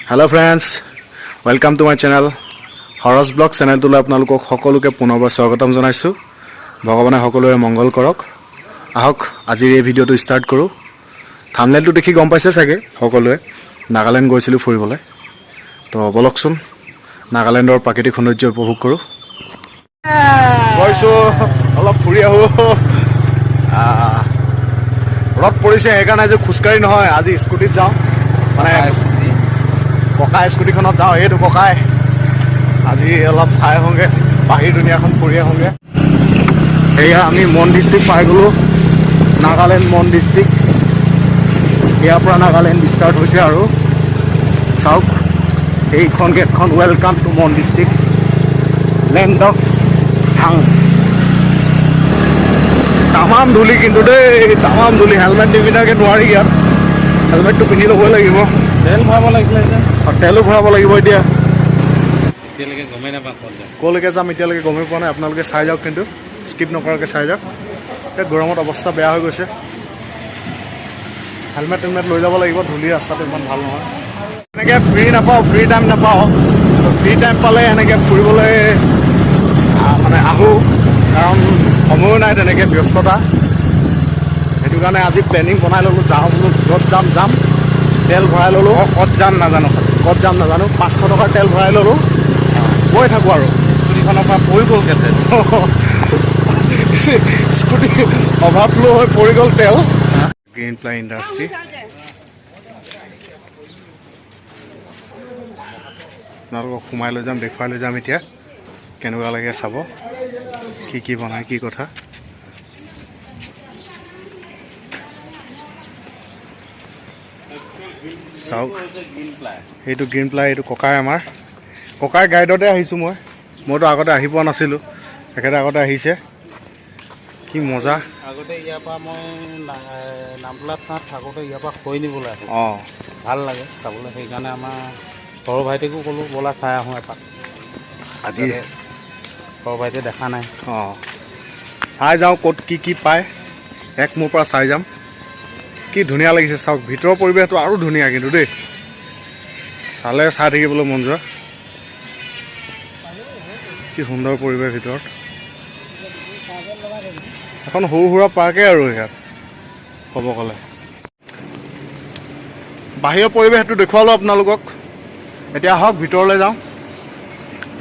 Hello friends, welcome to my channel. Horos Blog channel to আপোনালোকক সকলোকে পুনৰবাৰ স্বাগতম জনাইছো। ভগৱানে সকলোৰে মংগল কৰক। আহক আজিৰ এই ভিডিওটো ষ্টাৰ্ট কৰো। থাম্বনেইলটো দেখি গম পাইছে চাগে সকলোৱে নাগালেণ্ড গৈছিলো ফুৰিবলৈ। তো বলকচোন নাগালেণ্ডৰ প্ৰাকৃতিক সৌন্দৰ্য উপভোগ কৰো। গৈছো অলপ ফুৰি আহো। ৰদ পৰিছে সেইকাৰণে যে খুচকাৰি নহয় আজি স্কুটিত যাওঁ মানে ককাই স্কুটিখনত যাওঁ এইটো ককাই আজি অলপ চাই আহোঁগৈ বাহিৰ দুনিয়াখন ফুৰি আহোঁগৈ এয়া আমি মন ডিষ্ট্ৰিক্ট পাই গ'লোঁ নাগালেণ্ড মন ডিষ্ট্ৰিক্ট ইয়াৰ পৰা নাগালেণ্ড ষ্টাৰ্ট হৈছে আৰু চাওক এইখন গেটখন ৱেলকাম টু মন ডিষ্ট্ৰিক্ট লেণ্ড অফ হাং তামাম ধূলি কিন্তু দেই তামাম ধূলি হেলমেট নিপিন্ধাকৈ নোৱাৰি ইয়াত হেলমেটটো পিন্ধি ল'বই লাগিব তেল ভৰাব লাগিলে তেলো ভৰাব লাগিব এতিয়া ক'লৈকে যাম এতিয়ালৈকে গমেই পোৱা নাই আপোনালোকে চাই যাওক কিন্তু স্কিপ নকৰাকৈ চাই যাওক এতিয়া গৰমত অৱস্থা বেয়া হৈ গৈছে হেলমেট টেলমেট লৈ যাব লাগিব ধূলি ৰাস্তাটো ইমান ভাল নহয় এনেকৈ ফ্ৰী নাপাওঁ ফ্ৰী টাইম নাপাওঁ ফ্ৰী টাইম পালে এনেকৈ ফুৰিবলৈ মানে আহোঁ কাৰণ সময়ো নাই তেনেকৈ ব্যস্ততা সেইটো কাৰণে আজি প্লেনিং বনাই ল'লোঁ যাওঁ বোলো য'ত যাম তেল ভৰাই ল'লোঁ ক'ত যাম নাজানো 500 টকাৰ তেল ভৰাই ল'লোঁ গৈ থাকোঁ আৰু স্কুটিখনৰ পৰা পৰি গ'লগৈ তেল স্কুটি অভাৰফ্ল' হৈ পৰি গ'ল তেল গ্ৰীণ প্লাই ইণ্ডাষ্ট্ৰী আপোনালোকক সোমাই লৈ যাম দেখুৱাই লৈ যাম এতিয়া কেনেকুৱা লাগে চাব কি বনায় কি কথা চাওক এইটো গ্ৰীণ প্লাই এইটো ককাই আমাৰ ককাৰ গাইডতে আহিছোঁ মইতো আগতে আহি পোৱা নাছিলোঁ তেখেতে আগতে আহিছে কি মজা আগতে ইয়াৰ পৰা মই নামটোলাত থাকোঁতে ইয়াৰ পৰা খৈ নিবলৈ আছোঁ অঁ ভাল লাগে চাবলৈ সেইকাৰণে আমাৰ সৰু ভাইটিকো ক'লোঁ ব'লা চাই আহোঁ এপাক আজি সৰু ভাইটিয়ে দেখা নাই অঁ চাই যাওঁ ক'ত কি পায় এক মোৰ পৰা চাই যাম কি ধুনীয়া লাগিছে চাওক ভিতৰৰ পৰিৱেশটো আৰু ধুনীয়া কিন্তু দেই চালে চাই থাকিবলৈ মন যোৱা কি সুন্দৰ পৰিৱেশ ভিতৰত এখন সৰু সুৰা পাৰ্কে আৰু ইয়াত ক'ব গ'লে বাহিৰৰ পৰিৱেশটো দেখুৱালোঁ আপোনালোকক এতিয়া আহক ভিতৰলৈ যাওঁ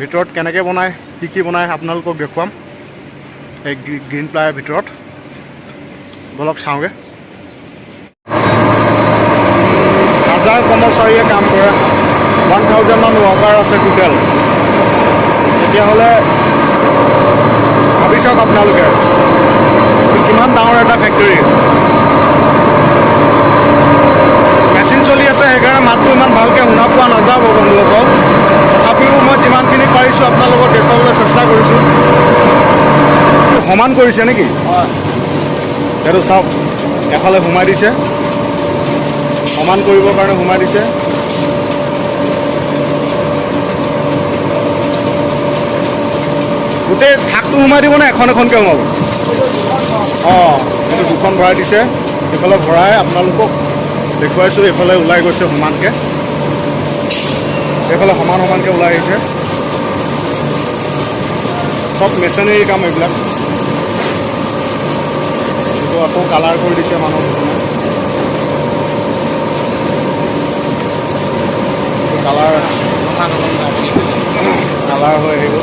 ভিতৰত কেনেকৈ বনায় কি বনায় আপোনালোকক দেখুৱাম এই গ্ৰীণ প্লাইৰ ভিতৰত বলক চাওঁগৈ হাজাৰ কৰ্মচাৰীয়ে কাম কৰে 1000 মান ৱৰ্কাৰ আছে টোটেল তেতিয়াহ'লে ভাবি চাওক আপোনালোকে কিমান ডাঙৰ এটা ফেক্টৰী মেচিন চলি আছে সেইকাৰণে মাতটো ইমান ভালকৈ শুনা পোৱা নাযাব বন্ধুসকল তথাপিও মই যিমানখিনি পাৰিছোঁ আপোনালোকক দেখুৱাবলৈ চেষ্টা কৰিছোঁ সমান কৰিছে নেকি সেইটো চাওক এফালে সোমাই দিছে সমান কৰিবৰ কাৰণে সোমাই দিছে গোটেই থাকটো সোমাই দিব নে এখন এখনকৈ সোমাব অঁ এইটো দুখন ভৰাই দিছে এইফালে ভৰাই আপোনালোকক দেখুৱাইছোঁ এইফালে ওলাই গৈছে সমানকৈ এইফালে সমানকৈ ওলাই আহিছে চব মেচিনেৰী কাম এইবিলাক এইটো আকৌ কালাৰ কৰি দিছে মানুহ কালাৰ হৈ আহিব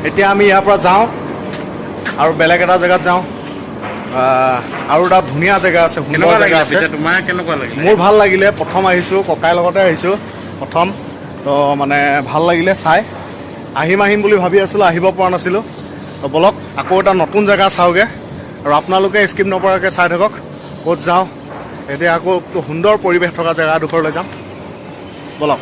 এতিয়া আমি ইয়াৰ পৰা যাওঁ আৰু বেলেগ এটা জেগাত যাওঁ আৰু এটা ধুনীয়া জেগা আছে সুন্দৰ জেগা আছে তোমাৰ কেনেকুৱা লাগিলে মোৰ ভাল লাগিলে প্ৰথম আহিছোঁ ককাইৰ লগতে আহিছোঁ প্ৰথম তো মানে ভাল লাগিলে চাই আহিম বুলি ভাবি আছিলোঁ আহিব পৰা নাছিলোঁ তো বলক আকৌ এটা নতুন জেগা চাওঁগৈ আৰু আপোনালোকে স্কিপ নকৰাকৈ চাই থাকক ক'ত যাওঁ এতিয়া আকৌ সুন্দৰ পৰিৱেশ থকা জেগাডোখৰলৈ যাম বলক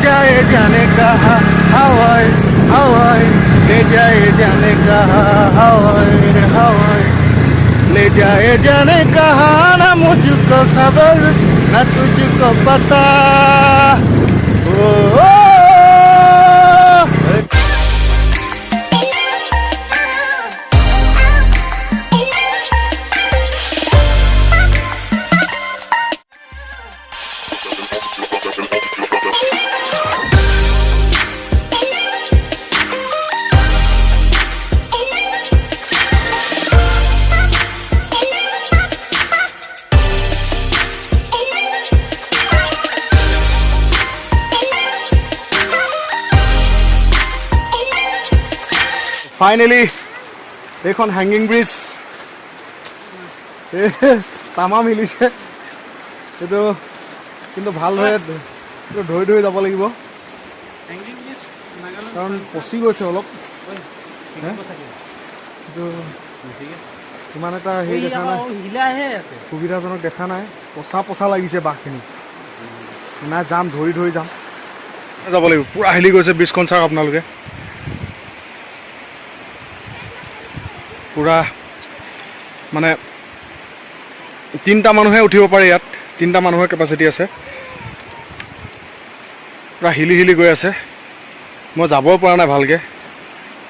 जाए जाने कहा हवाएं हवाएं ले जाए जाने कहा हवाएं हवाएं ले जाए जाने कहा ना मुझको खबर ना तुझको पता ओ, ओ, ফাইনেলি এইখন হেংগিং ব্ৰিজ তামা মিলিছে এইটো কিন্তু ভালদৰে ধৰি ধৰি যাব লাগিব কাৰণ পচি গৈছে অলপ এইটো ইমান এটা হেৰি দেখা নাই সুবিধাজনক দেখা নাই পচা পচা লাগিছে বাঁহখিনি নাই যাম ধৰি ধৰি যাম যাব লাগিব পুৰা হিলি গৈছে ব্ৰিজখন চাওক আপোনালোকে পুৰা মানে 3টা মানুহে উঠিব পাৰে ইয়াত 3টা মানুহৰ কেপাচিটি আছে পুৰা হিলি হিলি গৈ আছে মই যাব পৰা নাই ভালকৈ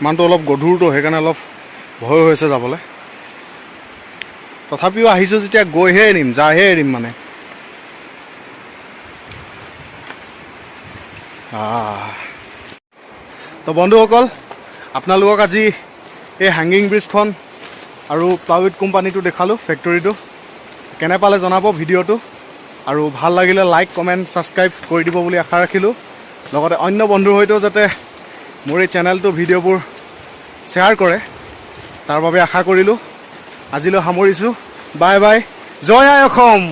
মানুহটো অলপ গধুৰটো সেইকাৰণে অলপ ভয় হৈছে যাবলৈ তথাপিও আহিছোঁ যেতিয়া গৈহে এৰিম যাহে এৰিম মানে তো বন্ধুসকল আপোনালোকক আজি এই হেংগিং ব্ৰিজখন আৰু প্লাউড কোম্পানীটো দেখালোঁ ফেক্টৰীটো কেনে পালে জনাব ভিডিঅ'টো আৰু ভাল লাগিলে লাইক কমেণ্ট ছাবস্ক্ৰাইব কৰি দিব বুলি আশা ৰাখিলোঁ লগতে অন্য বন্ধুৰ সৈতেও যাতে মোৰ এই চেনেলটো ভিডিঅ'বোৰ শ্বেয়াৰ কৰে তাৰ বাবে আশা কৰিলোঁ আজিলৈ সামৰিছোঁ বাই বাই জয় আই অসম।